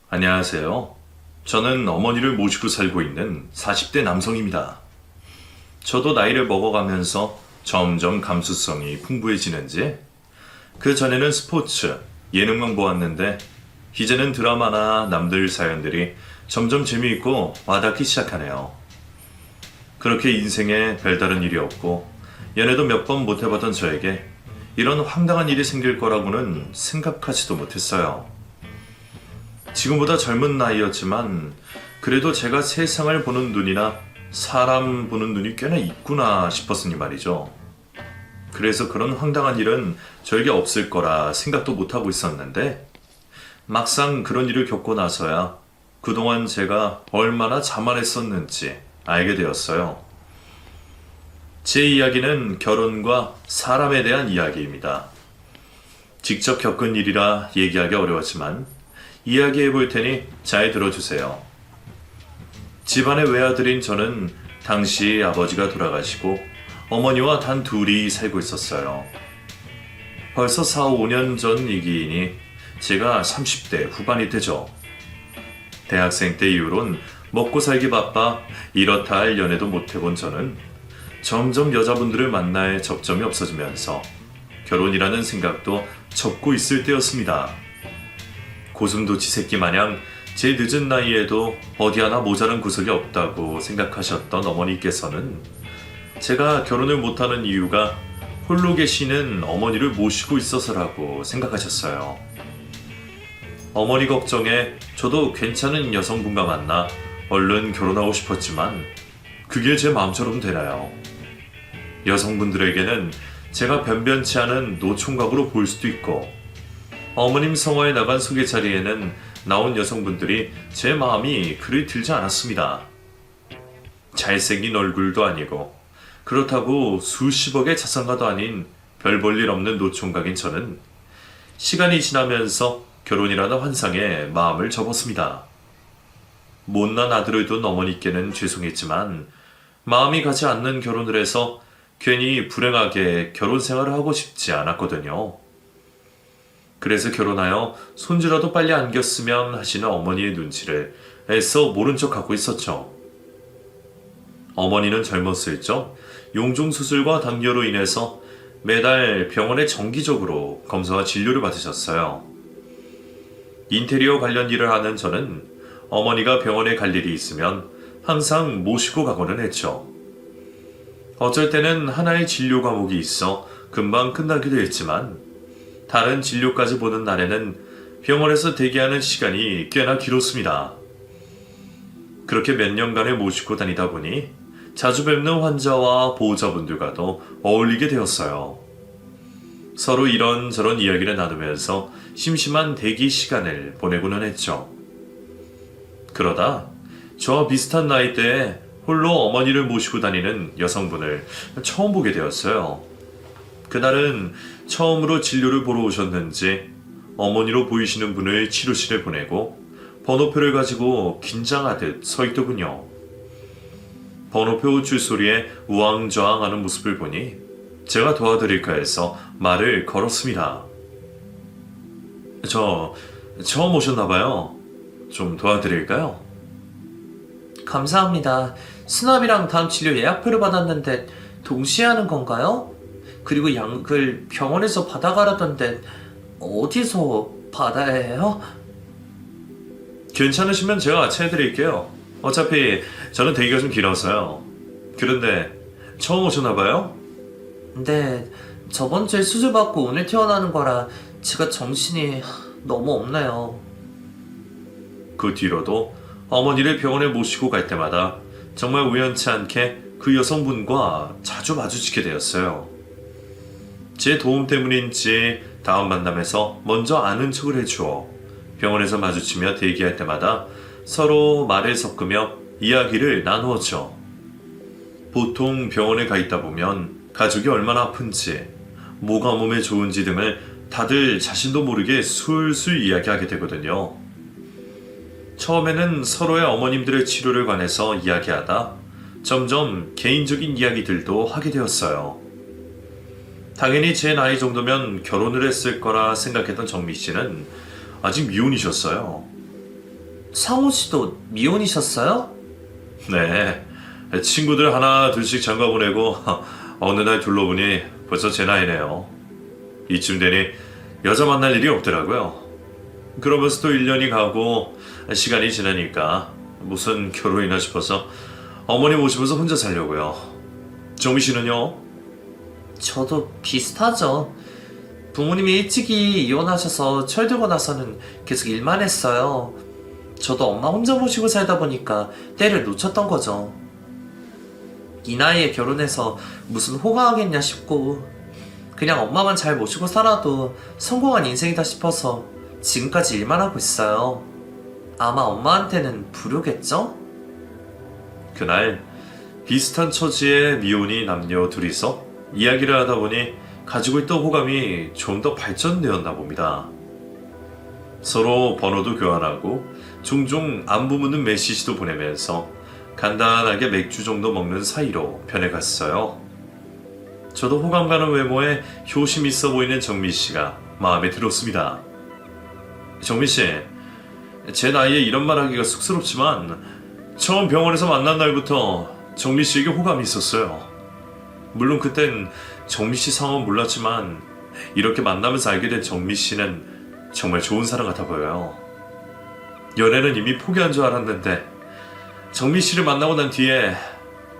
안녕하세요. 저는 어머니를 모시고 살고 있는 40대 남성입니다. 저도 나이를 먹어가면서 점점 감수성이 풍부해지는지 그 전에는 스포츠, 예능만 보았는데 이제는 드라마나 남들 사연들이 점점 재미있고 와닿기 시작하네요. 그렇게 인생에 별다른 일이 없고 연애도 몇 번 못 해봤던 저에게 이런 황당한 일이 생길 거라고는 생각하지도 못했어요. 지금보다 젊은 나이였지만 그래도 제가 세상을 보는 눈이나 사람 보는 눈이 꽤나 있구나 싶었으니 말이죠. 그래서 그런 황당한 일은 저에게 없을 거라 생각도 못하고 있었는데 막상 그런 일을 겪고 나서야 그동안 제가 얼마나 자만했었는지 알게 되었어요. 제 이야기는 결혼과 사람에 대한 이야기입니다. 직접 겪은 일이라 얘기하기 어려웠지만 이야기해 볼 테니 잘 들어주세요. 집안의 외아들인 저는 당시 아버지가 돌아가시고 어머니와 단 둘이 살고 있었어요. 벌써 4, 5년 전 얘기이니 제가 30대 후반이 되죠. 대학생 때 이후론 먹고 살기 바빠 이렇다 할 연애도 못 해본 저는 점점 여자분들을 만날 접점이 없어지면서 결혼이라는 생각도 접고 있을 때였습니다. 고슴도치 새끼 마냥 제 늦은 나이에도 어디 하나 모자란 구석이 없다고 생각하셨던 어머니께서는 제가 결혼을 못하는 이유가 홀로 계시는 어머니를 모시고 있어서라고 생각하셨어요. 어머니 걱정에 저도 괜찮은 여성분과 만나 얼른 결혼하고 싶었지만 그게 제 마음처럼 되나요? 여성분들에게는 제가 변변치 않은 노총각으로 보일 수도 있고 어머님 성화에 나간 소개 자리에는 나온 여성분들이 제 마음이 그리 들지 않았습니다. 잘생긴 얼굴도 아니고 그렇다고 수십억의 자산가도 아닌 별 볼 일 없는 노총각인 저는 시간이 지나면서 결혼이라는 환상에 마음을 접었습니다. 못난 아들을 둔 어머니께는 죄송했지만 마음이 가지 않는 결혼을 해서 괜히 불행하게 결혼 생활을 하고 싶지 않았거든요. 그래서 결혼하여 손주라도 빨리 안겼으면 하시는 어머니의 눈치를 애써 모른 척하고 있었죠. 어머니는 젊었을 적 용종수술과 당뇨로 인해서 매달 병원에 정기적으로 검사와 진료를 받으셨어요. 인테리어 관련 일을 하는 저는 어머니가 병원에 갈 일이 있으면 항상 모시고 가고는 했죠. 어쩔 때는 하나의 진료 과목이 있어 금방 끝나기도 했지만 다른 진료까지 보는 날에는 병원에서 대기하는 시간이 꽤나 길었습니다. 그렇게 몇 년간을 모시고 다니다 보니 자주 뵙는 환자와 보호자분들과도 어울리게 되었어요. 서로 이런저런 이야기를 나누면서 심심한 대기 시간을 보내고는 했죠. 그러다 저와 비슷한 나이대에 홀로 어머니를 모시고 다니는 여성분을 처음 보게 되었어요. 그날은 처음으로 진료를 보러 오셨는지 어머니로 보이시는 분을 치료실에 보내고 번호표를 가지고 긴장하듯 서 있더군요. 번호표 줄소리에 우왕좌왕하는 모습을 보니 제가 도와드릴까 해서 말을 걸었습니다. 저 처음 오셨나봐요. 좀 도와드릴까요? 감사합니다. 수납이랑 다음 진료 예약표를 받았는데 동시에 하는 건가요? 그리고 약을 병원에서 받아가라던데 어디서 받아야 해요? 괜찮으시면 제가 같이 해드릴게요. 어차피 저는 대기가 좀 길어서요. 그런데 처음 오셨나봐요? 네, 저번 주에 수술받고 오늘 퇴원하는 거라 제가 정신이 너무 없나요? 그 뒤로도 어머니를 병원에 모시고 갈 때마다 정말 우연치 않게 그 여성분과 자주 마주치게 되었어요. 제 도움 때문인지 다음 만남에서 먼저 아는 척을 해주어 병원에서 마주치며 대기할 때마다 서로 말을 섞으며 이야기를 나누었죠. 보통 병원에 가 있다 보면 가족이 얼마나 아픈지, 뭐가 몸에 좋은지 등을 다들 자신도 모르게 술술 이야기하게 되거든요. 처음에는 서로의 어머님들의 치료를 관해서 이야기하다 점점 개인적인 이야기들도 하게 되었어요. 당연히 제 나이 정도면 결혼을 했을 거라 생각했던 정미 씨는 아직 미혼이셨어요. 상호 씨도 미혼이셨어요? 네, 친구들 하나 둘씩 장가 보내고 어느 날 둘러보니 벌써 제 나이네요. 이쯤 되니 여자 만날 일이 없더라고요. 그러면서 또 1년이 가고 시간이 지나니까 무슨 결혼이나 싶어서 어머니 모시면서 혼자 살려고요. 정미 씨는요? 저도 비슷하죠. 부모님이 일찍이 이혼하셔서 철들고 나서는 계속 일만 했어요. 저도 엄마 혼자 모시고 살다 보니까 때를 놓쳤던 거죠. 이 나이에 결혼해서 무슨 호강하겠냐 싶고 그냥 엄마만 잘 모시고 살아도 성공한 인생이다 싶어서 지금까지 일만 하고 있어요. 아마 엄마한테는 불효겠죠? 그날 비슷한 처지의 미혼이 남녀 둘이서 이야기를 하다 보니 가지고 있던 호감이 좀 더 발전되었나 봅니다. 서로 번호도 교환하고 종종 안부 묻는 메시지도 보내면서 간단하게 맥주 정도 먹는 사이로 변해갔어요. 저도 호감 가는 외모에 효심 있어 보이는 정미 씨가 마음에 들었습니다. 정미 씨, 제 나이에 이런 말 하기가 쑥스럽지만 처음 병원에서 만난 날부터 정미 씨에게 호감이 있었어요. 물론 그땐 정미 씨 상황은 몰랐지만 이렇게 만나면서 알게 된 정미 씨는 정말 좋은 사람 같아 보여요. 연애는 이미 포기한 줄 알았는데 정미 씨를 만나고 난 뒤에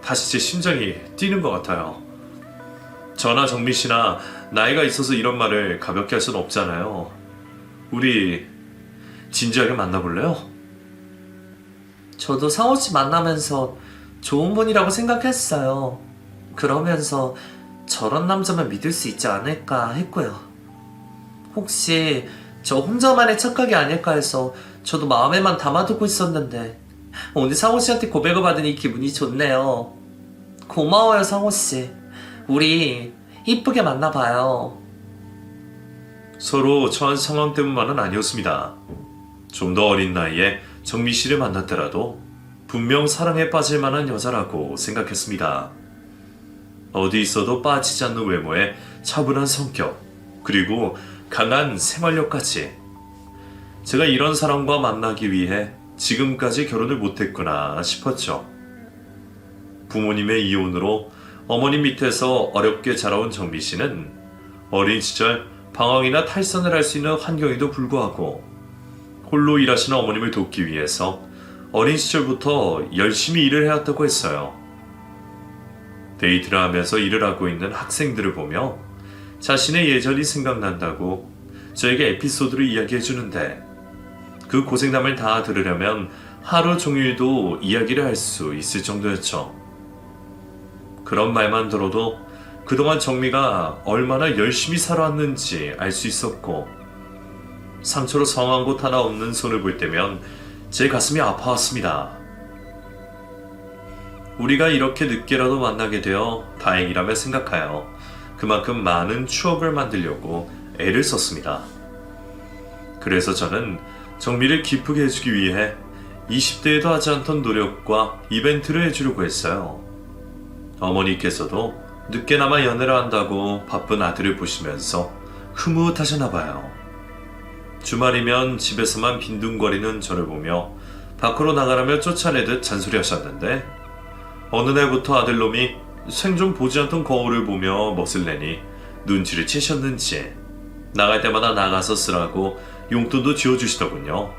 다시 제 심장이 뛰는 것 같아요. 저나 정미 씨나 나이가 있어서 이런 말을 가볍게 할 수는 없잖아요. 우리 진지하게 만나볼래요? 저도 상호 씨 만나면서 좋은 분이라고 생각했어요. 그러면서 저런 남자만 믿을 수 있지 않을까 했고요. 혹시 저 혼자만의 착각이 아닐까 해서 저도 마음에만 담아두고 있었는데 오늘 상호 씨한테 고백을 받으니 기분이 좋네요. 고마워요, 상호 씨. 우리 이쁘게 만나봐요. 서로 처한 상황 때문만은 아니었습니다. 좀 더 어린 나이에 정미 씨를 만났더라도 분명 사랑에 빠질 만한 여자라고 생각했습니다. 어디 있어도 빠지지 않는 외모에 차분한 성격, 그리고 강한 생활력까지. 제가 이런 사람과 만나기 위해 지금까지 결혼을 못했구나 싶었죠. 부모님의 이혼으로 어머니 밑에서 어렵게 자라온 정미 씨는 어린 시절 방황이나 탈선을 할 수 있는 환경에도 불구하고 홀로 일하시는 어머님을 돕기 위해서 어린 시절부터 열심히 일을 해왔다고 했어요. 데이트를 하면서 일을 하고 있는 학생들을 보며 자신의 예전이 생각난다고 저에게 에피소드를 이야기해 주는데 그 고생담을 다 들으려면 하루 종일도 이야기를 할 수 있을 정도였죠. 그런 말만 들어도 그동안 정미가 얼마나 열심히 살아왔는지 알 수 있었고 상처로 성한 곳 하나 없는 손을 볼 때면 제 가슴이 아파왔습니다. 우리가 이렇게 늦게라도 만나게 되어 다행이라며 생각하여 그만큼 많은 추억을 만들려고 애를 썼습니다. 그래서 저는 정미를 기쁘게 해주기 위해 20대에도 하지 않던 노력과 이벤트를 해주려고 했어요. 어머니께서도 늦게나마 연애를 한다고 바쁜 아들을 보시면서 흐뭇하셨나봐요. 주말이면 집에서만 빈둥거리는 저를 보며 밖으로 나가라며 쫓아내듯 잔소리하셨는데 어느 날부터 아들놈이 생전 보지 않던 거울을 보며 멋을 내니 눈치를 채셨는지 나갈 때마다 나가서 쓰라고 용돈도 지어주시더군요.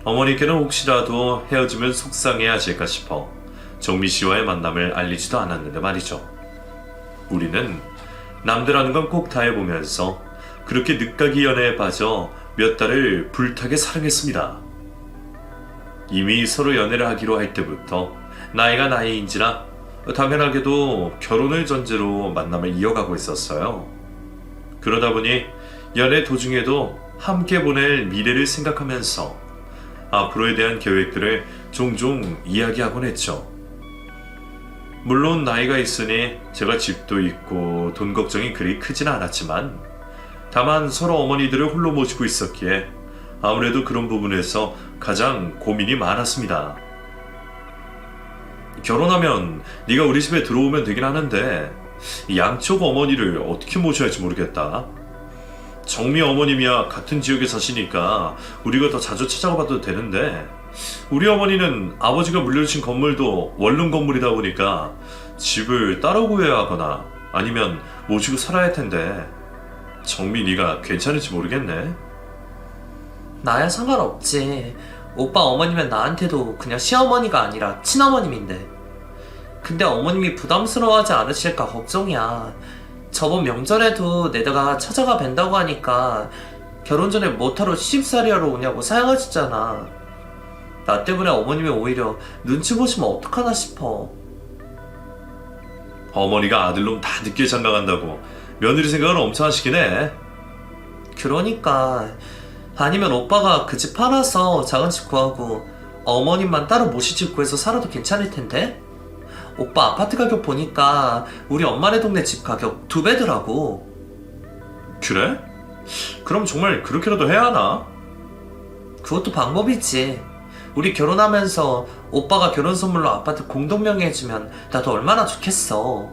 어머니께는 혹시라도 헤어지면 속상해 하실까 싶어 정미 씨와의 만남을 알리지도 않았는데 말이죠. 우리는 남들 하는 건 꼭 다 해보면서 그렇게 늦가기 연애에 빠져 몇 달을 불타게 사랑했습니다. 이미 서로 연애를 하기로 할 때부터 나이가 나이인지라 당연하게도 결혼을 전제로 만남을 이어가고 있었어요. 그러다 보니 연애 도중에도 함께 보낼 미래를 생각하면서 앞으로에 대한 계획들을 종종 이야기하곤 했죠. 물론 나이가 있으니 제가 집도 있고 돈 걱정이 그리 크지는 않았지만 다만 서로 어머니들을 홀로 모시고 있었기에 아무래도 그런 부분에서 가장 고민이 많았습니다. 결혼하면 네가 우리 집에 들어오면 되긴 하는데 양쪽 어머니를 어떻게 모셔야 할지 모르겠다. 정미 어머님이야 같은 지역에 사시니까 우리가 더 자주 찾아가 봐도 되는데 우리 어머니는 아버지가 물려주신 건물도 원룸 건물이다 보니까 집을 따로 구해야 하거나 아니면 모시고 살아야 할 텐데 정미 네가 괜찮을지 모르겠네. 나야 상관없지. 오빠 어머니면 나한테도 그냥 시어머니가 아니라 친어머님인데. 근데 어머님이 부담스러워하지 않으실까 걱정이야. 저번 명절에도 내가 찾아가 뵌다고 하니까 결혼 전에 뭐하러 시집살이 하러 오냐고 사양하셨잖아. 나 때문에 어머님이 오히려 눈치 보시면 어떡하나 싶어. 어머니가 아들놈 다 늦게 장가간다고 며느리 생각을 엄청 하시긴 해. 그러니까 아니면 오빠가 그 집 팔아서 작은 집 구하고 어머님만 따로 모시집 구해서 살아도 괜찮을 텐데? 오빠 아파트 가격 보니까 우리 엄마네 동네 집 가격 2배더라고. 그래? 그럼 정말 그렇게라도 해야 하나? 그것도 방법이지. 우리 결혼하면서 오빠가 결혼 선물로 아파트 공동명의 해주면 나도 얼마나 좋겠어.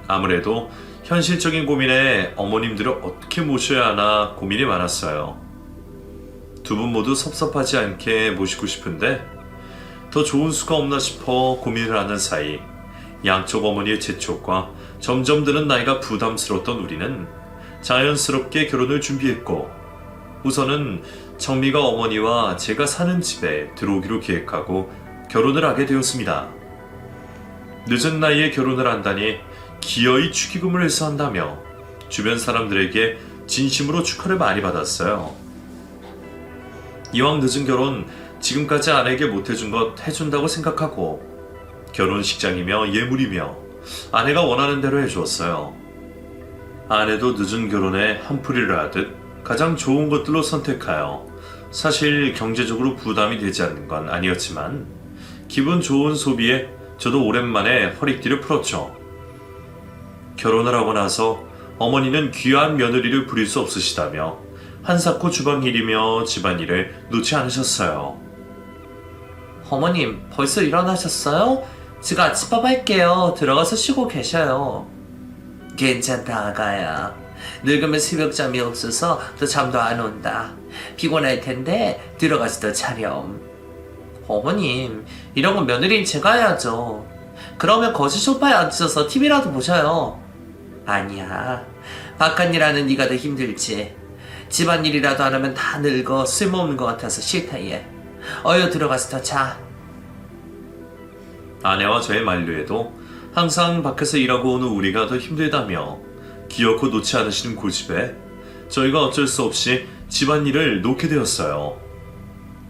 아무래도 현실적인 고민에 어머님들을 어떻게 모셔야 하나 고민이 많았어요. 두 분 모두 섭섭하지 않게 모시고 싶은데 더 좋은 수가 없나 싶어 고민을 하는 사이 양쪽 어머니의 재촉과 점점 드는 나이가 부담스러웠던 우리는 자연스럽게 결혼을 준비했고 우선은 정미가 어머니와 제가 사는 집에 들어오기로 계획하고 결혼을 하게 되었습니다. 늦은 나이에 결혼을 한다니 기어이 축의금을 해서 한다며 주변 사람들에게 진심으로 축하를 많이 받았어요. 이왕 늦은 결혼 지금까지 아내에게 못해준 것 해준다고 생각하고 결혼식장이며 예물이며 아내가 원하는 대로 해주었어요. 아내도 늦은 결혼에 한풀이를 하듯 가장 좋은 것들로 선택하여 사실 경제적으로 부담이 되지 않는 건 아니었지만 기분 좋은 소비에 저도 오랜만에 허리띠를 풀었죠. 결혼을 하고 나서 어머니는 귀한 며느리를 부릴 수 없으시다며 한사코 주방일이며 집안일을 놓지 않으셨어요. 어머님 벌써 일어나셨어요? 제가 아침밥 할게요. 들어가서 쉬고 계셔요. 괜찮다 아가야. 늙으면 새벽잠이 없어서 또 잠도 안 온다. 피곤할 텐데 들어가서 더 차렴. 어머님 이런 건 며느리인 제가 해야죠. 그러면 거실 소파에 앉아서 TV라도 보셔요. 아니야. 바깥일 하는 네가 더 힘들지. 집안일이라도 안 하면 다 늙어 쓸모없는 것 같아서 싫다 얘. 어여 들어가서 더 자. 아내와 저의 만류에도 항상 밖에서 일하고 오는 우리가 더 힘들다며 기어코 놓지 않으시는 고집에 저희가 어쩔 수 없이 집안일을 놓게 되었어요.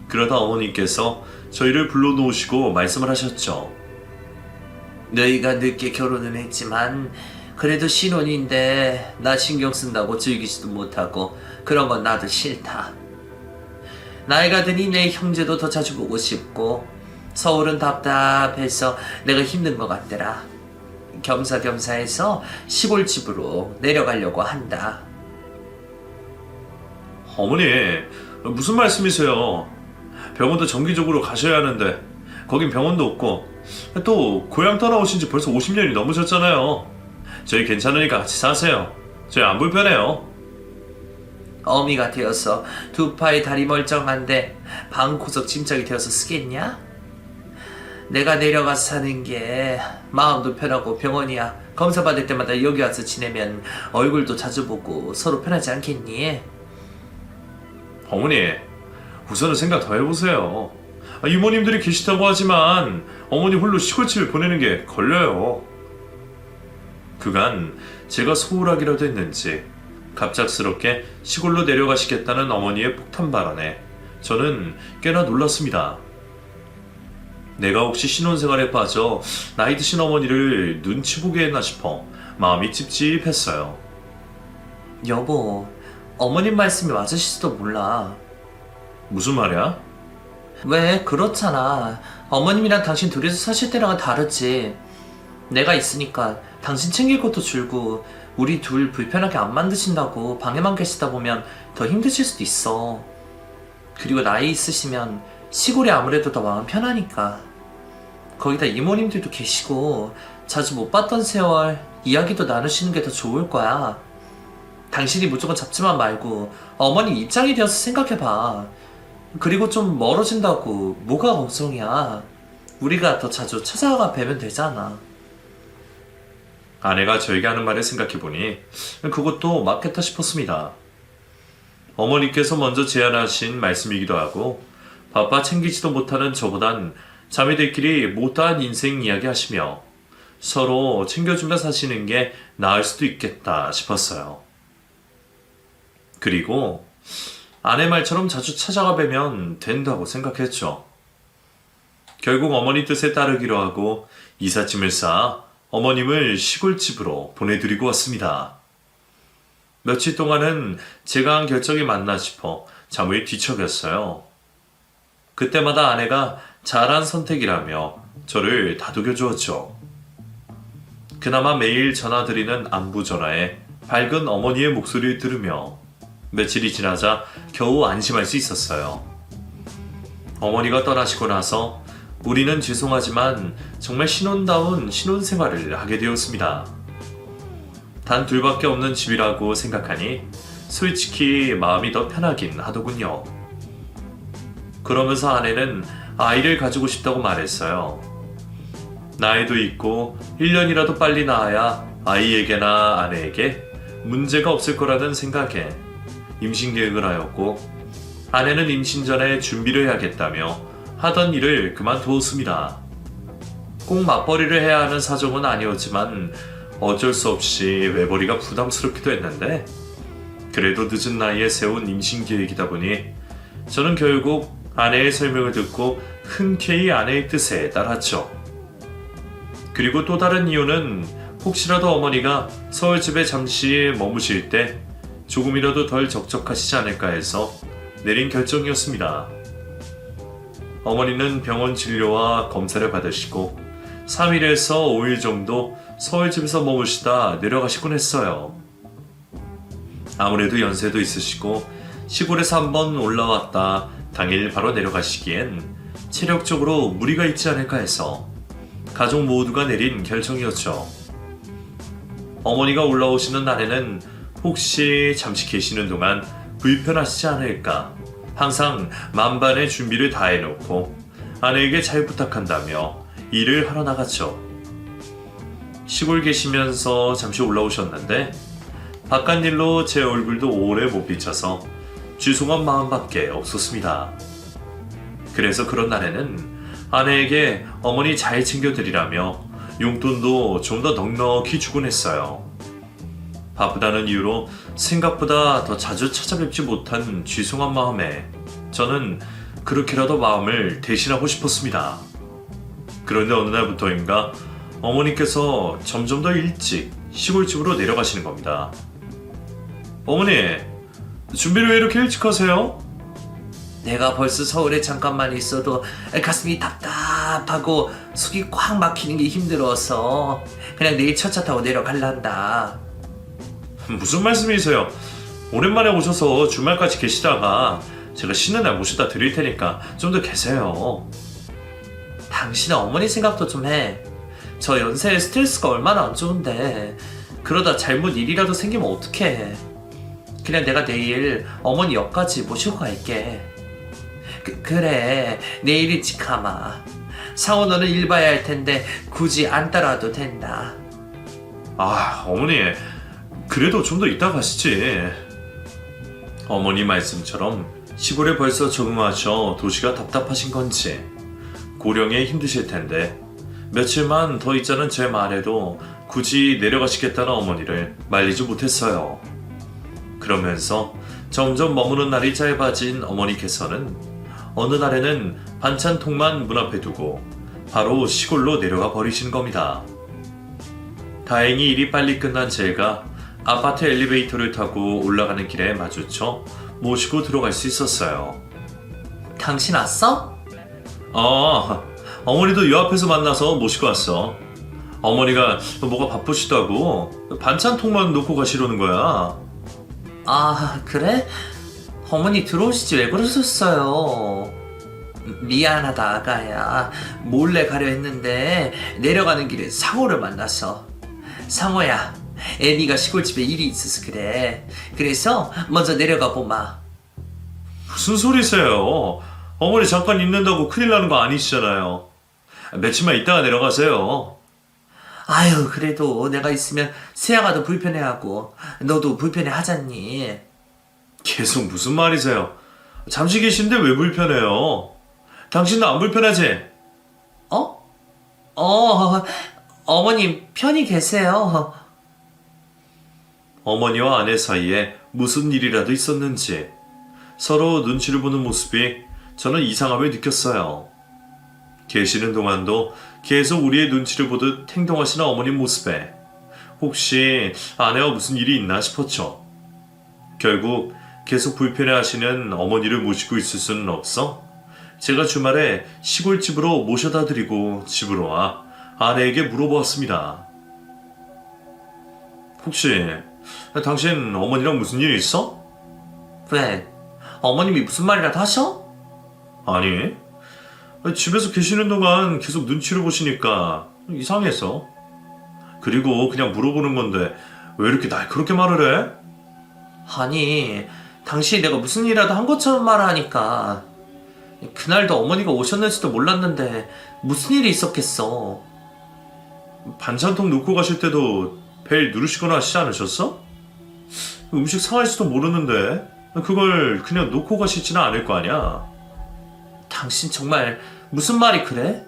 그러다 어머니께서 저희를 불러놓으시고 말씀을 하셨죠. 너희가 늦게 결혼은 했지만 그래도 신혼인데 나 신경 쓴다고 즐기지도 못하고 그런 건 나도 싫다. 나이가 드니 내 형제도 더 자주 보고 싶고 서울은 답답해서 내가 힘든 것 같더라. 겸사겸사해서 시골집으로 내려가려고 한다. 어머니, 무슨 말씀이세요? 병원도 정기적으로 가셔야 하는데 거긴 병원도 없고 또 고향 떠나오신 지 벌써 50년이 넘으셨잖아요. 저희 괜찮으니까 같이 사세요. 저희 안 불편해요. 어미가 되어서 두 팔 다리 멀쩡한데 방구석 짐짝이 되어서 쓰겠냐? 내가 내려가서 사는 게 마음도 편하고 병원이야. 검사 받을 때마다 여기 와서 지내면 얼굴도 자주 보고 서로 편하지 않겠니? 어머니, 우선은 생각 더 해보세요. 이모님들이 계시다고 하지만 어머니 홀로 시골집에 보내는 게 걸려요. 그간 제가 소홀하기라도 했는지 갑작스럽게 시골로 내려가시겠다는 어머니의 폭탄 발언에 저는 꽤나 놀랐습니다. 내가 혹시 신혼생활에 빠져 나이 드신 어머니를 눈치 보게 했나 싶어 마음이 찝찝했어요. 여보, 어머님 말씀이 맞으실지도 몰라. 무슨 말이야? 왜 그렇잖아. 어머님이랑 당신 둘이서 사실 때랑은 다르지. 내가 있으니까 당신 챙길 것도 줄고 우리 둘 불편하게 안 만드신다고 방에만 계시다 보면 더 힘드실 수도 있어. 그리고 나이 있으시면 시골이 아무래도 더 마음 편하니까. 거기다 이모님들도 계시고 자주 못 봤던 세월 이야기도 나누시는 게 더 좋을 거야. 당신이 무조건 잡지만 말고 어머니 입장이 되어서 생각해봐. 그리고 좀 멀어진다고 뭐가 걱정이야. 우리가 더 자주 찾아가 뵈면 되잖아. 아내가 저에게 하는 말을 생각해보니 그것도 맞겠다 싶었습니다. 어머니께서 먼저 제안하신 말씀이기도 하고 바빠 챙기지도 못하는 저보단 자매들끼리 못다한 인생 이야기 하시며 서로 챙겨주며 사시는 게 나을 수도 있겠다 싶었어요. 그리고 아내 말처럼 자주 찾아가 뵈면 된다고 생각했죠. 결국 어머니 뜻에 따르기로 하고 이삿짐을 쌓아 어머님을 시골집으로 보내드리고 왔습니다. 며칠 동안은 제가 한 결정이 맞나 싶어 잠을 뒤척였어요. 그때마다 아내가 잘한 선택이라며 저를 다독여 주었죠. 그나마 매일 전화드리는 안부 전화에 밝은 어머니의 목소리를 들으며 며칠이 지나자 겨우 안심할 수 있었어요. 어머니가 떠나시고 나서 우리는 죄송하지만 정말 신혼다운 신혼생활을 하게 되었습니다. 단 둘밖에 없는 집이라고 생각하니 솔직히 마음이 더 편하긴 하더군요. 그러면서 아내는 아이를 가지고 싶다고 말했어요. 나이도 있고 1년이라도 빨리 낳아야 아이에게나 아내에게 문제가 없을 거라는 생각에 임신 계획을 하였고 아내는 임신 전에 준비를 해야겠다며 하던 일을 그만두었습니다. 꼭 맞벌이를 해야 하는 사정은 아니었지만 어쩔 수 없이 외벌이가 부담스럽기도 했는데 그래도 늦은 나이에 세운 임신 계획이다 보니 저는 결국 아내의 설명을 듣고 흔쾌히 아내의 뜻에 따랐죠. 그리고 또 다른 이유는 혹시라도 어머니가 서울집에 잠시 머무실 때 조금이라도 덜 적적하시지 않을까 해서 내린 결정이었습니다. 어머니는 병원 진료와 검사를 받으시고 3일에서 5일 정도 서울집에서 머무시다 내려가시곤 했어요. 아무래도 연세도 있으시고 시골에서 한번 올라왔다 당일 바로 내려가시기엔 체력적으로 무리가 있지 않을까 해서 가족 모두가 내린 결정이었죠. 어머니가 올라오시는 날에는 혹시 잠시 계시는 동안 불편하시지 않을까 항상 만반의 준비를 다 해놓고 아내에게 잘 부탁한다며 일을 하러 나갔죠. 시골 계시면서 잠시 올라오셨는데 바깥 일로 제 얼굴도 오래 못 비춰서 죄송한 마음밖에 없었습니다. 그래서 그런 날에는 아내에게 어머니 잘 챙겨드리라며 용돈도 좀 더 넉넉히 주곤 했어요. 바쁘다는 이유로 생각보다 더 자주 찾아뵙지 못한 죄송한 마음에 저는 그렇게라도 마음을 대신하고 싶었습니다. 그런데 어느 날부터인가 어머니께서 점점 더 일찍 시골집으로 내려가시는 겁니다. 어머니, 준비를 왜 이렇게 일찍 하세요? 내가 벌써 서울에 잠깐만 있어도 가슴이 답답하고 속이 꽉 막히는 게 힘들어서 그냥 내일 첫차 타고 내려갈란다. 무슨 말씀이세요? 오랜만에 오셔서 주말까지 계시다가 제가 쉬는 날 모셔다 드릴 테니까 좀 더 계세요. 당신은 어머니 생각도 좀 해. 저 연세에 스트레스가 얼마나 안 좋은데 그러다 잘못 일이라도 생기면 어떡해. 그냥 내가 내일 어머니 역까지 모시고 갈게. 그래 내일 일찍 가마. 상호 너는 일 봐야 할 텐데 굳이 안 따라와도 된다. 아, 어머니 그래도 좀 더 이따 가시지. 어머니 말씀처럼 시골에 벌써 적응하셔 도시가 답답하신 건지 고령에 힘드실 텐데 며칠만 더 있자는 제 말에도 굳이 내려가시겠다는 어머니를 말리지 못했어요. 그러면서 점점 머무는 날이 짧아진 어머니께서는 어느 날에는 반찬통만 문 앞에 두고 바로 시골로 내려가 버리신 겁니다. 다행히 일이 빨리 끝난 제가 아파트 엘리베이터를 타고 올라가는 길에 마주쳐 모시고 들어갈 수 있었어요. 당신 왔어? 어머니도 요 앞에서 만나서 모시고 왔어. 어머니가 뭐가 바쁘시다고 반찬통만 놓고 가시려는 거야. 아 그래? 어머니 들어오시지 왜 그러셨어요? 미안하다 아가야. 몰래 가려 했는데 내려가는 길에 상호를 만났어. 상호야 애미가 시골집에 일이 있어서 그래. 그래서 먼저 내려가 보마. 무슨 소리세요? 어머니 잠깐 있는다고 큰일 나는 거 아니시잖아요. 며칠만 있다가 내려가세요. 아유, 그래도 내가 있으면 세아가 더 불편해하고 너도 불편해하잖니. 계속 무슨 말이세요? 잠시 계신데 왜 불편해요? 당신도 안 불편하지? 어? 어머님 편히 계세요. 어머니와 아내 사이에 무슨 일이라도 있었는지 서로 눈치를 보는 모습이 저는 이상함을 느꼈어요. 계시는 동안도 계속 우리의 눈치를 보듯 행동하시는 어머님 모습에 혹시 아내와 무슨 일이 있나 싶었죠. 결국 계속 불편해하시는 어머니를 모시고 있을 수는 없어 제가 주말에 시골집으로 모셔다 드리고 집으로 와 아내에게 물어보았습니다. 혹시 당신 어머니랑 무슨 일 있어? 왜? 어머님이 무슨 말이라도 하셔? 아니, 집에서 계시는 동안 계속 눈치를 보시니까 이상해서. 그리고 그냥 물어보는 건데 왜 이렇게 날카롭게 말을 해? 아니, 당신이 내가 무슨 일이라도 한 것처럼 말하니까. 그날도 어머니가 오셨는지도 몰랐는데 무슨 일이 있었겠어. 반찬통 놓고 가실 때도 벨 누르시거나 하시지 않으셨어? 음식 상할지도 모르는데 그걸 그냥 놓고 가시지는 않을 거 아니야. 당신 정말 무슨 말이 그래?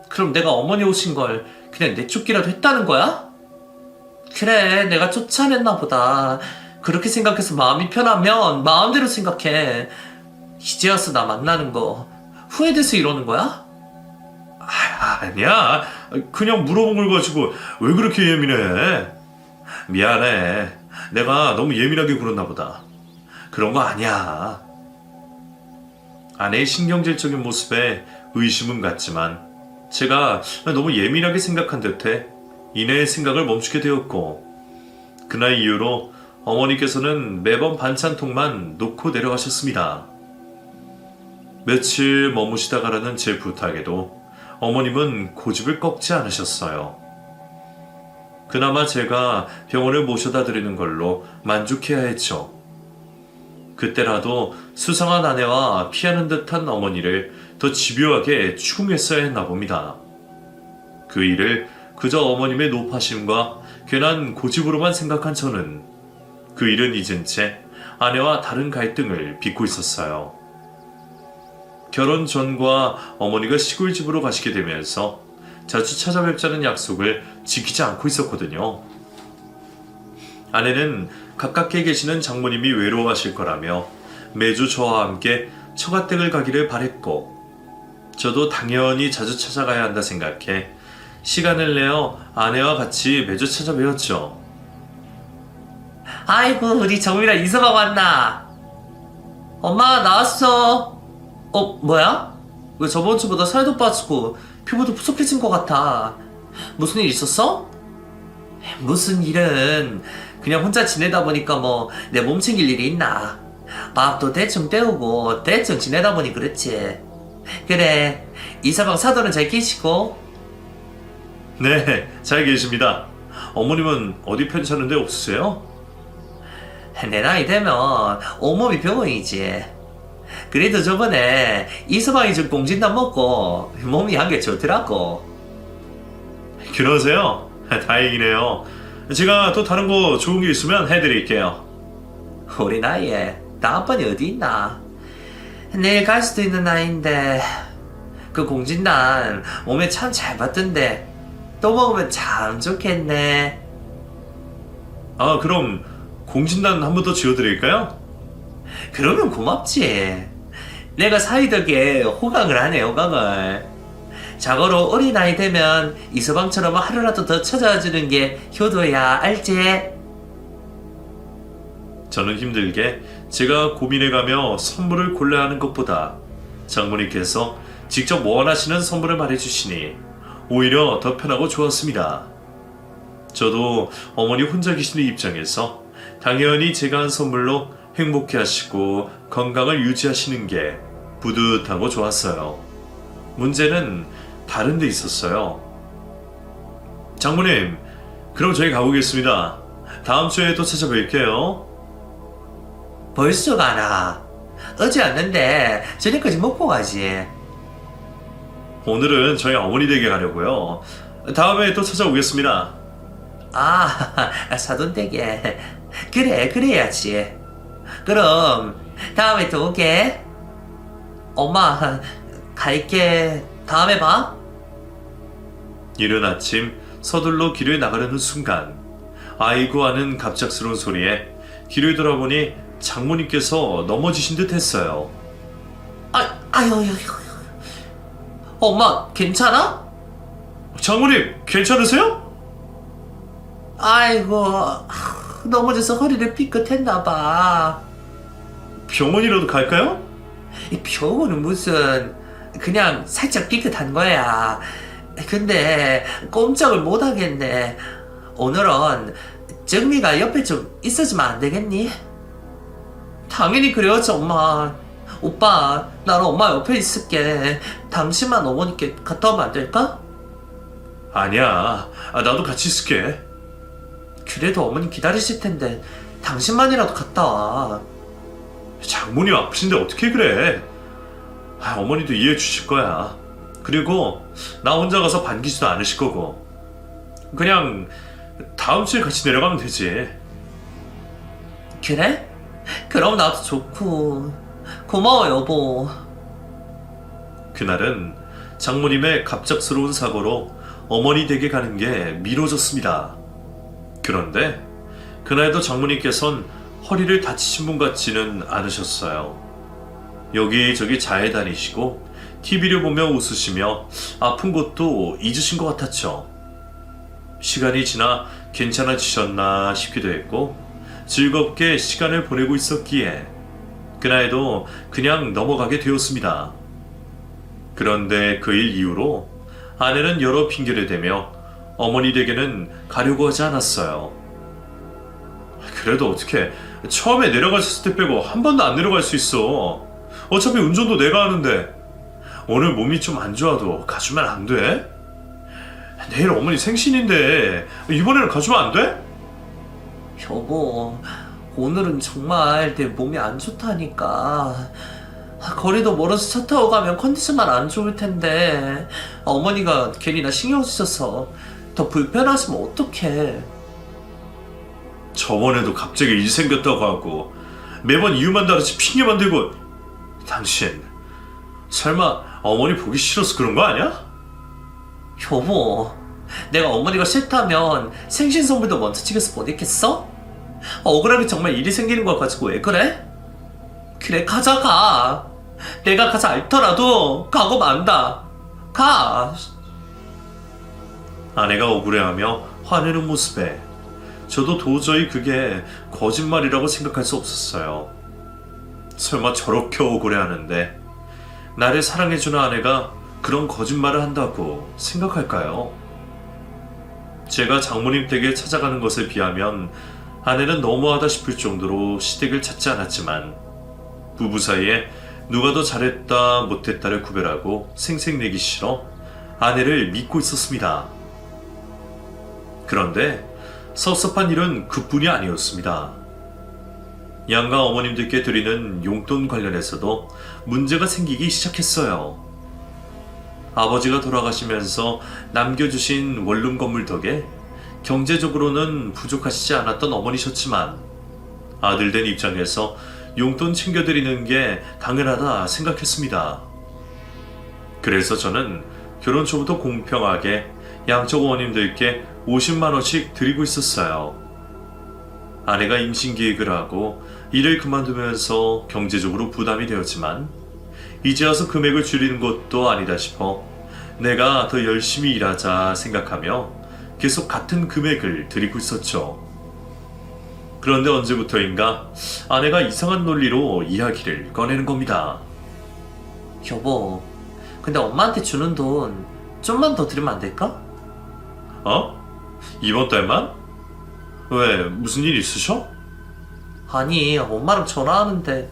그럼 내가 어머니 오신 걸 그냥 내쫓기라도 했다는 거야? 그래, 내가 쫓아냈나 보다. 그렇게 생각해서 마음이 편하면 마음대로 생각해. 이제 와서 나 만나는 거 후회돼서 이러는 거야? 아니야. 그냥 물어본 걸 가지고 왜 그렇게 예민해? 미안해. 내가 너무 예민하게 굴었나 보다. 그런 거 아니야. 아내의 신경질적인 모습에 의심은 갔지만 제가 너무 예민하게 생각한 듯해 이내 생각을 멈추게 되었고 그날 이후로 어머니께서는 매번 반찬통만 놓고 내려가셨습니다. 며칠 머무시다 가라는 제 부탁에도 어머님은 고집을 꺾지 않으셨어요. 그나마 제가 병원을 모셔다 드리는 걸로 만족해야 했죠. 그때라도 수상한 아내와 피하는 듯한 어머니를 더 집요하게 추궁했어야 했나 봅니다. 그 일을 그저 어머님의 노파심과 괜한 고집으로만 생각한 저는 그 일은 잊은 채 아내와 다른 갈등을 빚고 있었어요. 결혼 전과 어머니가 시골집으로 가시게 되면서 자주 찾아뵙자는 약속을 지키지 않고 있었거든요. 아내는 가깝게 계시는 장모님이 외로워하실 거라며 매주 저와 함께 처가댁을 가기를 바랬고 저도 당연히 자주 찾아가야 한다 생각해 시간을 내어 아내와 같이 매주 찾아뵈었죠. 아이고, 우리 정미랑 이서방 왔나? 엄마, 나왔어. 뭐야? 왜 저번 주보다 살도 빠지고 피부도 푸석해진 것 같아. 무슨 일 있었어? 무슨 일은 그냥 혼자 지내다 보니까 뭐 내 몸 챙길 일이 있나. 밥도 대충 때우고 대충 지내다 보니 그렇지. 그래, 이서방 사돈은 잘 계시고? 네, 잘 계십니다. 어머님은 어디 편찮은 데 없으세요? 내 나이 되면 온몸이 병원이지. 그래도 저번에 이서방이 준 꽁진단 먹고 몸이 한게 좋더라고. 그러세요? 다행이네요. 제가 또 다른 거 좋은 게 있으면 해드릴게요. 우리 나이에 다음번이 어디 있나. 내일 갈 수도 있는 나이인데 그 공진단 몸에 참 잘 받던데 또 먹으면 참 좋겠네. 아, 그럼 공진단 한 번 더 지어드릴까요? 그러면 고맙지. 내가 사이덕에 호강을 하네, 호강을. 자고로 어린 나이 되면 이서방처럼 하루라도 더 찾아주는 게 효도야, 알지? 저는 힘들게 제가 고민해가며 선물을 골라야 하는 것보다 장모님께서 직접 원하시는 선물을 말해주시니 오히려 더 편하고 좋았습니다. 저도 어머니 혼자 계시는 입장에서 당연히 제가 한 선물로 행복해 하시고 건강을 유지하시는 게 뿌듯하고 좋았어요. 문제는 다른 데 있었어요. 장모님, 그럼 저희 가보겠습니다. 다음 주에 또 찾아뵐게요. 벌써 가나? 어제 왔는데 저녁까지 먹고 가지. 오늘은 저희 어머니 댁에 가려고요. 다음에 또 찾아오겠습니다. 아, 사돈댁에. 그래, 그래야지. 그럼 다음에 또 올게. 엄마, 갈게. 다음에 봐. 이른 아침 서둘러 길을 나가려는 순간 아이고 하는 갑작스러운 소리에 뒤를 돌아보니 장모님께서 넘어지신 듯 했어요. 아유. 엄마, 괜찮아? 장모님 괜찮으세요? 아이고, 넘어져서 허리를 삐끗했나봐. 병원이라도 갈까요? 이 병원은 무슨, 그냥 살짝 삐끗한 거야. 근데 꼼짝을 못 하겠네. 오늘은 정미가 옆에 좀 있어주면 안 되겠니? 당연히 그래야지, 엄마. 오빠, 나는 엄마 옆에 있을게. 당신만 어머니께 갔다 오면 안 될까? 아니야. 나도 같이 있을게. 그래도 어머니 기다리실 텐데 당신만이라도 갔다 와. 장모님 아프신데 어떻게 그래? 어머니도 이해해 주실 거야. 그리고 나 혼자 가서 반기지도 않으실 거고. 그냥 다음 주에 같이 내려가면 되지. 그래? 그럼 나도 좋고. 고마워, 여보. 그날은 장모님의 갑작스러운 사고로 어머니 댁에 가는 게 미뤄졌습니다. 그런데 그날도 장모님께선 허리를 다치신 분 같지는 않으셨어요. 여기저기 잘 다니시고 TV를 보며 웃으시며 아픈 것도 잊으신 것 같았죠. 시간이 지나 괜찮아지셨나 싶기도 했고 즐겁게 시간을 보내고 있었기에 그날도 그냥 넘어가게 되었습니다. 그런데 그 일 이후로 아내는 여러 핑계를 대며 어머니 댁에는 가려고 하지 않았어요. 그래도 어떻게 처음에 내려가셨을 때 빼고 한 번도 안 내려갈 수 있어. 어차피 운전도 내가 하는데 오늘 몸이 좀 안 좋아도 가주면 안 돼? 내일 어머니 생신인데 이번에는 가주면 안 돼? 여보, 오늘은 정말 내 몸이 안 좋다니까. 거리도 멀어서 차 타고 가면 컨디션만 안 좋을 텐데 어머니가 괜히 나 신경 쓰셔서 더 불편하시면 어떡해. 저번에도 갑자기 일 생겼다고 하고 매번 이유만 다르지 핑계만 대고. 당신 설마 어머니 보기 싫어서 그런 거 아니야? 여보, 내가 어머니가 싫다면 생신 선물도 먼저 챙겨서 보냈겠어? 억울하게 정말 일이 생기는 걸 가지고 왜 그래? 그래, 가자, 가. 내가 가서 앓더라도 가고 만다. 가. 아내가 억울해하며 화내는 모습에 저도 도저히 그게 거짓말이라고 생각할 수 없었어요. 설마 저렇게 억울해하는데 나를 사랑해주는 아내가 그런 거짓말을 한다고 생각할까요? 제가 장모님 댁에 찾아가는 것에 비하면 아내는 너무하다 싶을 정도로 시댁을 찾지 않았지만 부부 사이에 누가 더 잘했다 못했다를 구별하고 생색내기 싫어 아내를 믿고 있었습니다. 그런데 섭섭한 일은 그뿐이 아니었습니다. 양가 어머님들께 드리는 용돈 관련해서도 문제가 생기기 시작했어요. 아버지가 돌아가시면서 남겨주신 원룸 건물 덕에 경제적으로는 부족하시지 않았던 어머니셨지만 아들 된 입장에서 용돈 챙겨드리는 게 당연하다 생각했습니다. 그래서 저는 결혼 초부터 공평하게 양쪽 어머님들께 50만 원씩 드리고 있었어요. 아내가 임신 계획을 하고 일을 그만두면서 경제적으로 부담이 되었지만 이제 와서 금액을 줄이는 것도 아니다 싶어 내가 더 열심히 일하자 생각하며 계속 같은 금액을 드리고 있었죠. 그런데 언제부터인가 아내가 이상한 논리로 이야기를 꺼내는 겁니다. 여보, 근데 엄마한테 주는 돈 좀만 더 드리면 안 될까? 어? 이번 달만? 왜 무슨 일 있으셔? 아니, 엄마랑 전화하는데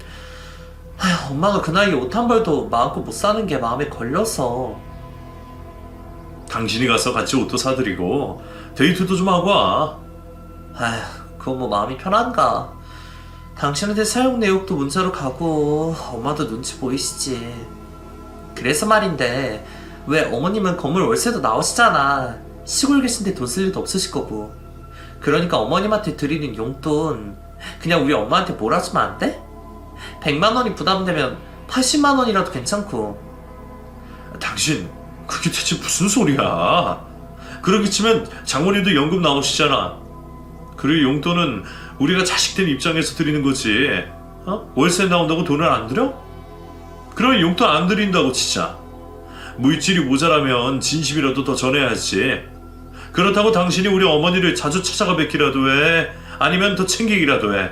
엄마가 그 나이에 옷 한 벌도 마음껏 못 사는 게 마음에 걸려서. 당신이 가서 같이 옷도 사드리고 데이트도 좀 하고 와. 아휴, 그건 뭐 마음이 편한가. 당신한테 사용 내역도 문자로 가고 엄마도 눈치 보이시지. 그래서 말인데 왜 어머님은 건물 월세도 나오시잖아. 시골 계신데 돈 쓸 일도 없으실 거고. 그러니까 어머님한테 드리는 용돈 그냥 우리 엄마한테 몰아주면 안 돼? 100만 원이 부담되면 80만 원이라도 괜찮고. 당신 그게 대체 무슨 소리야? 그렇게 치면 장모님도 연금 나오시잖아. 그리고 용돈은 우리가 자식된 입장에서 드리는 거지. 월세 나온다고 돈을 안 드려? 그러면 용돈 안 드린다고 치자. 물질이 모자라면 진심이라도 더 전해야지. 그렇다고 당신이 우리 어머니를 자주 찾아가 뵙기라도 해. 아니면 더 챙기기라도 해.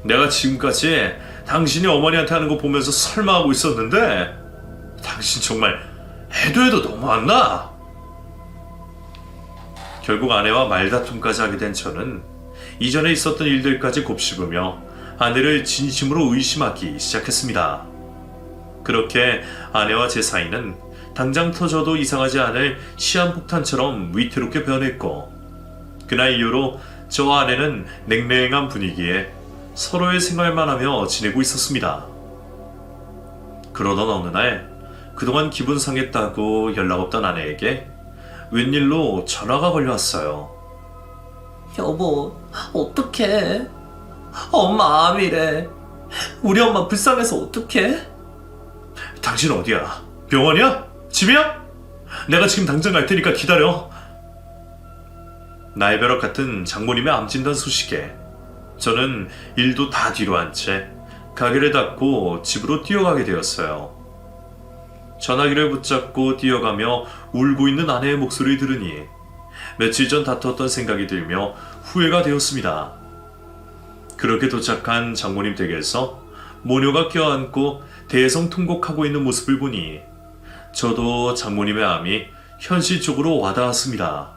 내가 지금까지 당신이 어머니한테 하는 거 보면서 설마 하고 있었는데 당신 정말 해도 너무한다. 결국 아내와 말다툼까지 하게 된 저는 이전에 있었던 일들까지 곱씹으며 아내를 진심으로 의심하기 시작했습니다. 그렇게 아내와 제 사이는 당장 터져도 이상하지 않을 시한폭탄처럼 위태롭게 변했고, 그날 이후로 저와 아내는 냉랭한 분위기에 서로의 생활만 하며 지내고 있었습니다. 그러던 어느 날 그동안 기분 상했다고 연락 없던 아내에게 웬일로 전화가 걸려왔어요. 여보, 어떡해? 엄마 암이래. 우리 엄마 불쌍해서 어떡해? 당신 어디야? 병원이야? 집이야? 내가 지금 당장 갈 테니까 기다려. 날벼락 같은 장모님의 암 진단 소식에 저는 일도 다 뒤로 한 채 가게를 닫고 집으로 뛰어가게 되었어요. 전화기를 붙잡고 뛰어가며 울고 있는 아내의 목소리를 들으니 며칠 전 다투었던 생각이 들며 후회가 되었습니다. 그렇게 도착한 장모님 댁에서 모녀가 껴안고 대성통곡하고 있는 모습을 보니 저도 장모님의 암이 현실적으로 와닿았습니다.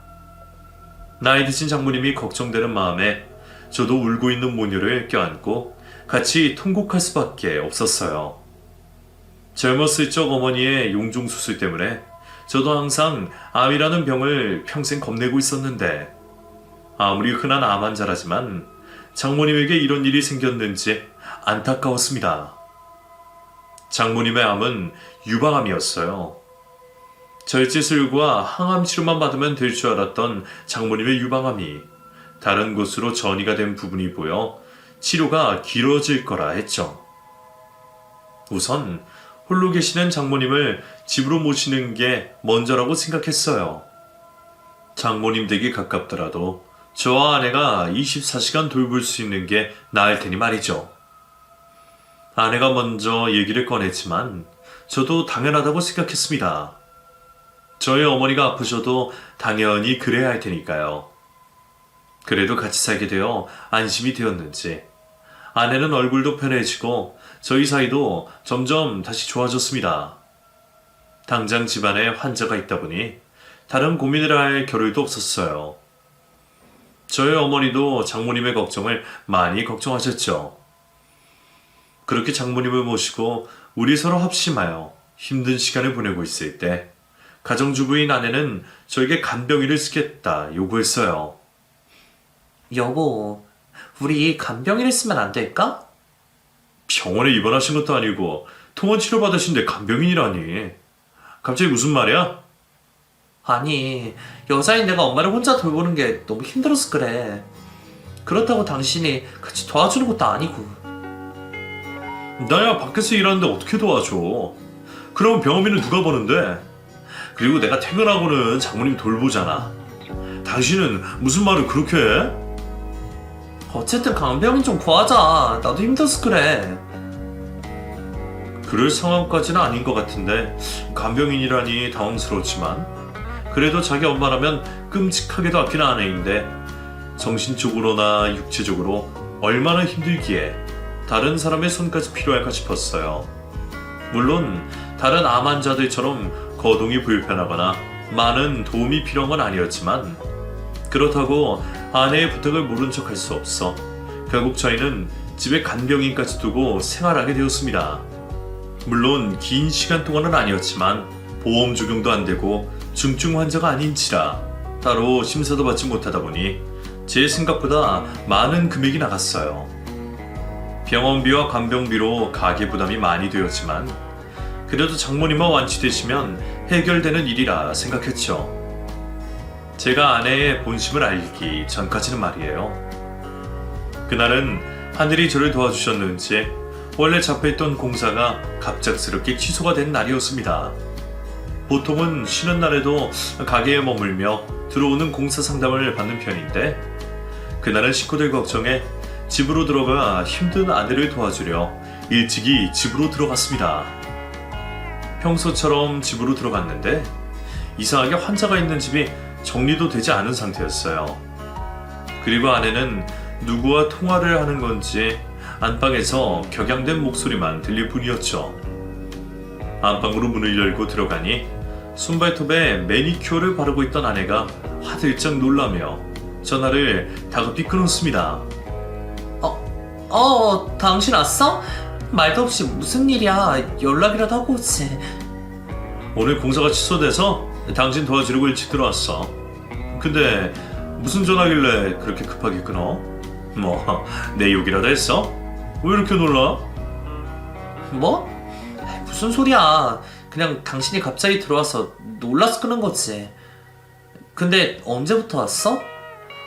나이 드신 장모님이 걱정되는 마음에 저도 울고 있는 모녀를 껴안고 같이 통곡할 수밖에 없었어요. 젊었을 적 어머니의 용종수술 때문에 저도 항상 암이라는 병을 평생 겁내고 있었는데, 아무리 흔한 암 환자라지만 장모님에게 이런 일이 생겼는지 안타까웠습니다. 장모님의 암은 유방암이었어요. 절제술과 항암 치료만 받으면 될 줄 알았던 장모님의 유방암이 다른 곳으로 전이가 된 부분이 보여 치료가 길어질 거라 했죠. 우선 홀로 계시는 장모님을 집으로 모시는 게 먼저라고 생각했어요. 장모님 댁이 가깝더라도 저와 아내가 24시간 돌볼 수 있는 게 나을 테니 말이죠. 아내가 먼저 얘기를 꺼냈지만 저도 당연하다고 생각했습니다. 저희 어머니가 아프셔도 당연히 그래야 할 테니까요. 그래도 같이 살게 되어 안심이 되었는지 아내는 얼굴도 편해지고 저희 사이도 점점 다시 좋아졌습니다. 당장 집안에 환자가 있다 보니 다른 고민을 할 겨를도 없었어요. 저희 어머니도 장모님의 걱정을 많이 걱정하셨죠. 그렇게 장모님을 모시고 우리 서로 합심하여 힘든 시간을 보내고 있을 때 가정주부인 아내는 저에게 간병인을 쓰겠다 요구했어요. 여보, 우리 간병인을 쓰면 안 될까? 병원에 입원하신 것도 아니고 통원 치료 받으신데 간병인이라니. 갑자기 무슨 말이야? 아니, 여자인 내가 엄마를 혼자 돌보는 게 너무 힘들어서 그래. 그렇다고 당신이 같이 도와주는 것도 아니고. 나야 밖에서 일하는데 어떻게 도와줘? 그럼 병원비는 누가 버는데? 그리고 내가 퇴근하고는 장모님 돌보잖아. 당신은 무슨 말을 그렇게 해? 어쨌든 간병인 좀 구하자. 나도 힘들어서 그래. 그럴 상황까지는 아닌 것 같은데 간병인이라니 당황스러웠지만 그래도 자기 엄마라면 끔찍하게도 아끼는 아내인데 정신적으로나 육체적으로 얼마나 힘들기에 다른 사람의 손까지 필요할까 싶었어요. 물론 다른 암 환자들처럼 거동이 불편하거나 많은 도움이 필요한 건 아니었지만 그렇다고 아내의 부탁을 모른 척 할 수 없어 결국 저희는 집에 간병인까지 두고 생활하게 되었습니다. 물론 긴 시간 동안은 아니었지만 보험 적용도 안 되고 중증 환자가 아닌지라 따로 심사도 받지 못하다 보니 제 생각보다 많은 금액이 나갔어요. 병원비와 간병비로 가계 부담이 많이 되었지만 그래도 장모님만 완치되시면 해결되는 일이라 생각했죠. 제가 아내의 본심을 알기 전까지는 말이에요. 그날은 하늘이 저를 도와주셨는지 원래 잡혀있던 공사가 갑작스럽게 취소가 된 날이었습니다. 보통은 쉬는 날에도 가게에 머물며 들어오는 공사 상담을 받는 편인데 그날은 식구들 걱정에 집으로 들어가 힘든 아내를 도와주려 일찍이 집으로 들어갔습니다. 평소처럼 집으로 들어갔는데 이상하게 환자가 있는 집이 정리도 되지 않은 상태였어요. 그리고 아내는 누구와 통화를 하는 건지 안방에서 격양된 목소리만 들릴 뿐이었죠. 안방으로 문을 열고 들어가니 손발톱에 매니큐어를 바르고 있던 아내가 화들짝 놀라며 전화를 다급히 끊었습니다. 당신 왔어? 말도 없이 무슨 일이야. 연락이라도 하고 오지. 오늘 공사가 취소돼서 당신 도와주려고 일찍 들어왔어. 근데 무슨 전화길래 그렇게 급하게 끊어? 뭐 내 욕이라도 했어? 왜 이렇게 놀라? 뭐? 무슨 소리야. 그냥 당신이 갑자기 들어와서 놀라서 끄는 거지. 근데 언제부터 왔어?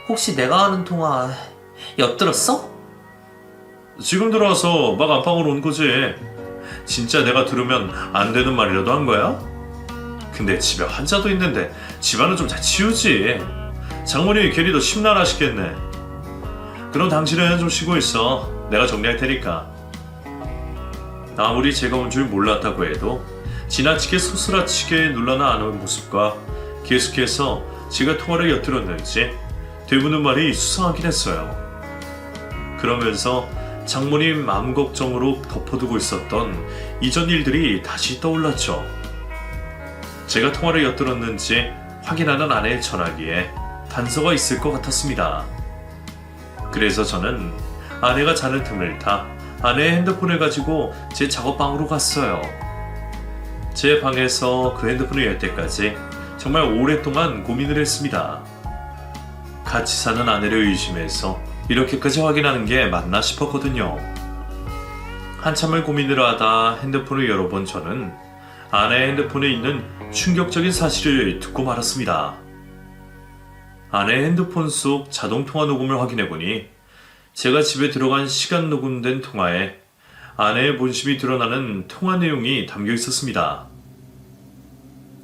혹시 내가 하는 통화 엿들었어? 지금 들어와서 막 안방으로 온 거지. 진짜 내가 들으면 안 되는 말이라도 한 거야? 근데 집에 환자도 있는데 집안은 좀 잘 치우지. 장모님이 괜히 더 심란하시겠네. 그럼 당신은 좀 쉬고 있어. 내가 정리할 테니까. 아무리 제가 온 줄 몰랐다고 해도 지나치게 소스라치게 놀라나하는 모습과 계속해서 제가 통화를 엿들었는지 되묻는 말이 수상하긴 했어요. 그러면서 장모님 마음 걱정으로 덮어두고 있었던 이전 일들이 다시 떠올랐죠. 제가 통화를 엿들었는지 확인하는 아내의 전화기에 단서가 있을 것 같았습니다. 그래서 저는 아내가 자는 틈을 타 아내의 핸드폰을 가지고 제 작업방으로 갔어요. 제 방에서 그 핸드폰을 열 때까지 정말 오랫동안 고민을 했습니다. 같이 사는 아내를 의심해서 이렇게까지 확인하는 게 맞나 싶었거든요. 한참을 고민을 하다 핸드폰을 열어본 저는 아내의 핸드폰에 있는 충격적인 사실을 듣고 말았습니다. 아내의 핸드폰 속 자동통화 녹음을 확인해보니 제가 집에 들어간 시간 녹음된 통화에 아내의 본심이 드러나는 통화 내용이 담겨 있었습니다.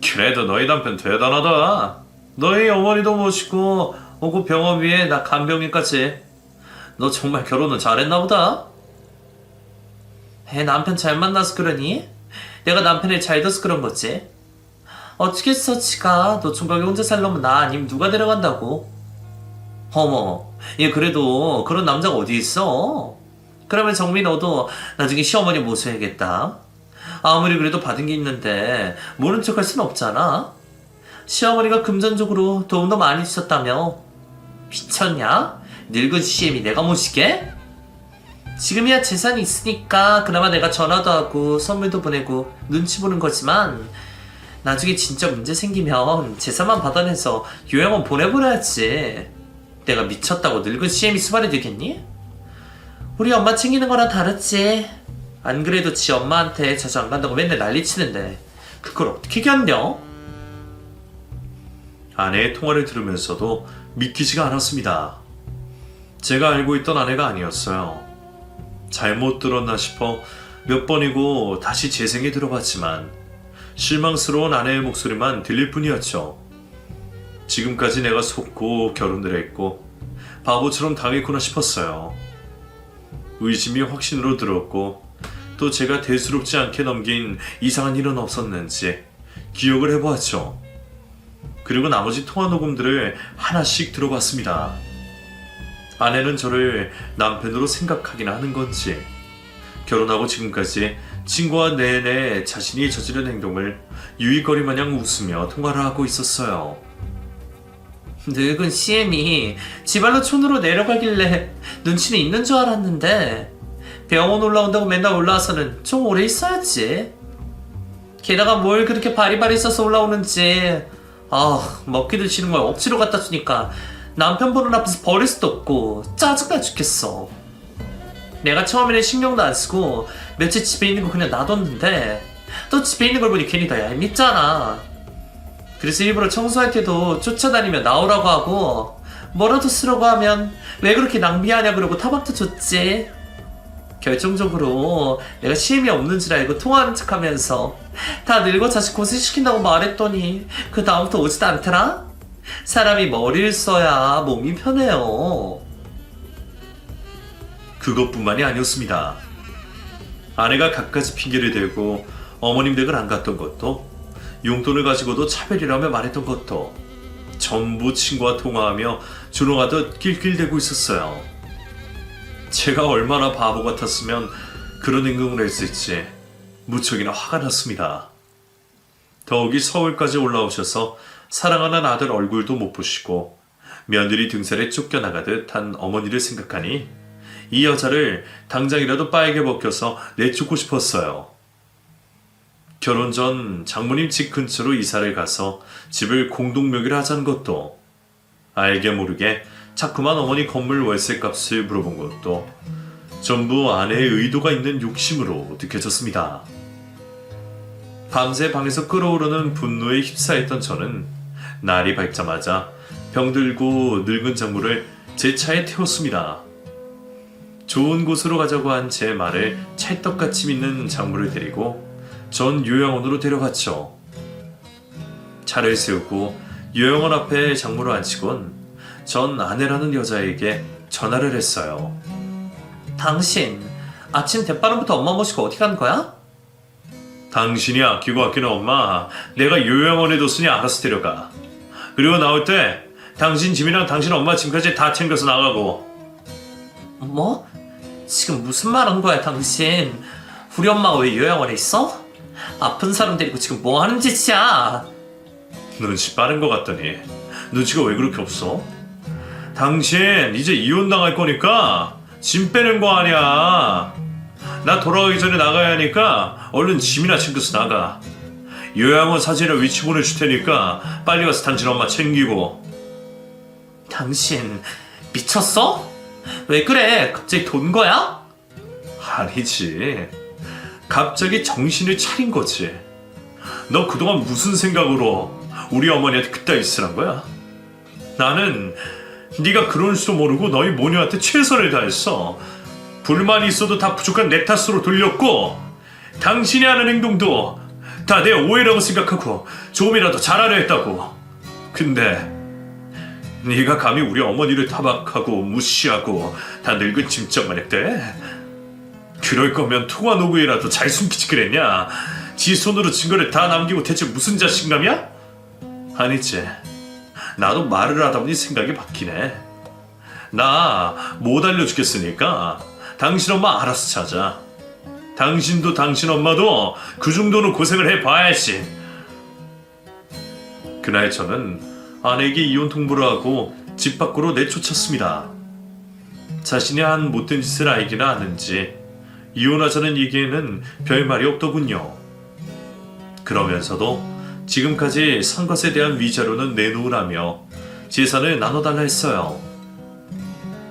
그래도 너희 남편 대단하다. 너희 어머니도 모시고 오고 병원비에 나 간병인까지. 너 정말 결혼은 잘했나 보다. 남편 잘 만나서 그러니? 내가 남편을 잘 둬서 그런 거지. 어떻게 했어 지가. 너 총각이 혼자 살려면 나 아니면 누가 데려간다고. 어머, 얘 그래도 그런 남자가 어디 있어. 그러면 정미 너도 나중에 시어머니 모셔야겠다. 아무리 그래도 받은 게 있는데 모른 척 할 순 없잖아. 시어머니가 금전적으로 도움도 많이 주셨다며. 미쳤냐? 늙은 CM이 내가 모시게? 지금이야 재산이 있으니까 그나마 내가 전화도 하고 선물도 보내고 눈치 보는 거지만 나중에 진짜 문제 생기면 재산만 받아내서 요양원 보내버려야지. 내가 미쳤다고 늙은 CM이 수발이 되겠니? 우리 엄마 챙기는 거랑 다르지. 안 그래도 지 엄마한테 자주 안 간다고 맨날 난리치는데 그걸 어떻게 견뎌? 아내의 통화를 들으면서도 믿기지가 않았습니다. 제가 알고 있던 아내가 아니었어요. 잘못 들었나 싶어 몇 번이고 다시 재생에 들어봤지만 실망스러운 아내의 목소리만 들릴 뿐이었죠. 지금까지 내가 속고 결혼을 했고 바보처럼 당했구나 싶었어요. 의심이 확신으로 들었고 또 제가 대수롭지 않게 넘긴 이상한 일은 없었는지 기억을 해보았죠. 그리고 나머지 통화 녹음들을 하나씩 들어봤습니다. 아내는 저를 남편으로 생각하긴 하는 건지 결혼하고 지금까지 친구와 내내 자신이 저지른 행동을 유익거리 마냥 웃으며 통화를 하고 있었어요. 늙은 CM이 지발로 촌으로 내려가길래 눈치는 있는 줄 알았는데 병원 올라온다고 맨날 올라와서는 좀 오래 있어야지. 게다가 뭘 그렇게 바리바리 써서 올라오는지. 아, 먹기도 싫은 걸 억지로 갖다 주니까 남편 보는 앞에서 버릴 수도 없고 짜증나 죽겠어. 내가 처음에는 신경도 안 쓰고 며칠 집에 있는 거 그냥 놔뒀는데 또 집에 있는 걸 보니 괜히 더 얄밉잖아. 그래서 일부러 청소할 때도 쫓아다니며 나오라고 하고 뭐라도 쓰라고 하면 왜 그렇게 낭비하냐 그러고 타박도 줬지. 결정적으로 내가 시임이 없는 줄 알고 통화하는 척하면서 다 늙어 자식 고생시킨다고 말했더니 그 다음부터 오지도 않더라? 사람이 머리를 써야 몸이 편해요. 그것뿐만이 아니었습니다. 아내가 갖가지 핑계를 대고 어머님 댁을 안 갔던 것도, 용돈을 가지고도 차별이라며 말했던 것도 전부 친구와 통화하며 조롱하듯 낄낄대고 있었어요. 제가 얼마나 바보 같았으면 그런 행동을 했을지 무척이나 화가 났습니다. 더욱이 서울까지 올라오셔서 사랑하는 아들 얼굴도 못 보시고 며느리 등살에 쫓겨나가듯 한 어머니를 생각하니 이 여자를 당장이라도 빠에게 벗겨서 내쫓고 싶었어요. 결혼 전 장모님 집 근처로 이사를 가서 집을 공동묘기를 하자는 것도, 알게 모르게 자꾸만 어머니 건물 월세값을 물어본 것도 전부 아내의 의도가 있는 욕심으로 느껴졌습니다. 밤새 방에서 끓어오르는 분노에 휩싸였던 저는 날이 밝자마자 병들고 늙은 장모를 제 차에 태웠습니다. 좋은 곳으로 가자고 한 제 말을 찰떡같이 믿는 장모를 데리고 전 요양원으로 데려갔죠. 차를 세우고 요양원 앞에 장모를 앉히곤 전 아내라는 여자에게 전화를 했어요. 당신 아침 대바람부터 엄마 모시고 어디 간 거야? 당신이 아끼고 아끼는 엄마 내가 요양원에 뒀으니 알아서 데려가. 그리고 나올 때 당신 짐이랑 당신 엄마 짐까지 다 챙겨서 나가고. 뭐? 지금 무슨 말 한 거야 당신? 우리 엄마가 왜 요양원에 있어? 아픈 사람 데리고 지금 뭐 하는 짓이야? 눈치 빠른 것 같더니 눈치가 왜 그렇게 없어? 당신 이제 이혼당할 거니까 짐 빼는 거 아니야. 나 돌아가기 전에 나가야 하니까 얼른 짐이나 챙겨서 나가. 요양원 사진을 위치 보내줄 테니까 빨리 가서 당신 엄마 챙기고. 당신 미쳤어? 왜 그래? 갑자기 돈 거야? 아니지. 갑자기 정신을 차린 거지. 너 그동안 무슨 생각으로 우리 어머니한테 그따위 쓰란 거야? 나는 네가 그런 줄도 모르고 너희 모녀한테 최선을 다했어. 불만이 있어도 다 부족한 내 탓으로 돌렸고, 당신이 하는 행동도 다 내 오해라고 생각하고 조금이라도 잘하려 했다고. 근데 네가 감히 우리 어머니를 타박하고 무시하고 다 늙은 짐짝만 했대? 그럴 거면 통화 녹음이라도 잘 숨기지 그랬냐? 지 손으로 증거를 다 남기고 대체 무슨 자신감이야? 아니지. 나도 말을 하다 보니 생각이 바뀌네. 나 못 알려주겠으니까 당신 엄마 알아서 찾아. 당신도 당신 엄마도 그 정도는 고생을 해봐야지. 그날 저는 아내에게 이혼 통보를 하고 집 밖으로 내쫓았습니다. 자신이 한 못된 짓을 알기나 하는지 이혼하자는 얘기에는 별 말이 없더군요. 그러면서도 지금까지 산 것에 대한 위자료는 내놓으라며 재산을 나눠달라 했어요.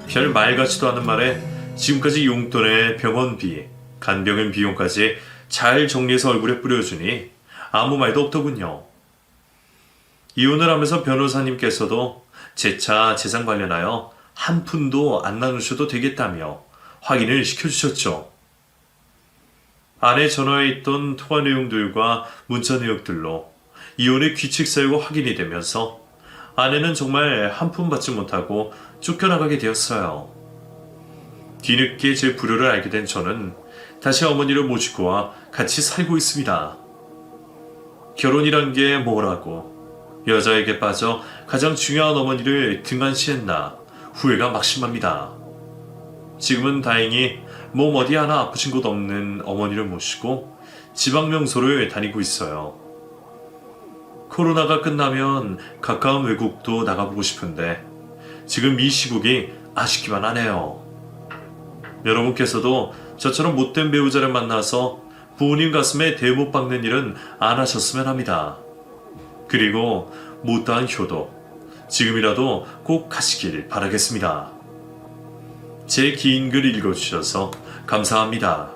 별 말 같지도 않은 말에 지금까지 용돈에 병원비, 간병인 비용까지 잘 정리해서 얼굴에 뿌려주니 아무 말도 없더군요. 이혼을 하면서 변호사님께서도 제 차 재산 관련하여 한 푼도 안 나누셔도 되겠다며 확인을 시켜주셨죠. 아내 전화에 있던 통화 내용들과 문자 내역들로 이혼의 규칙 사유가 확인이 되면서 아내는 정말 한 푼 받지 못하고 쫓겨나가게 되었어요. 뒤늦게 제 불효를 알게 된 저는 다시 어머니를 모시고 와 같이 살고 있습니다. 결혼이란 게 뭐라고 여자에게 빠져 가장 중요한 어머니를 등한시했나 후회가 막심합니다. 지금은 다행히 몸 어디 하나 아프신 곳 없는 어머니를 모시고 지방 명소를 다니고 있어요. 코로나가 끝나면 가까운 외국도 나가보고 싶은데 지금 이 시국이 아쉽기만 하네요. 여러분께서도 저처럼 못된 배우자를 만나서 부모님 가슴에 대못 박는 일은 안 하셨으면 합니다. 그리고 못다한 효도, 지금이라도 꼭 하시길 바라겠습니다. 제 긴 글 읽어주셔서 감사합니다.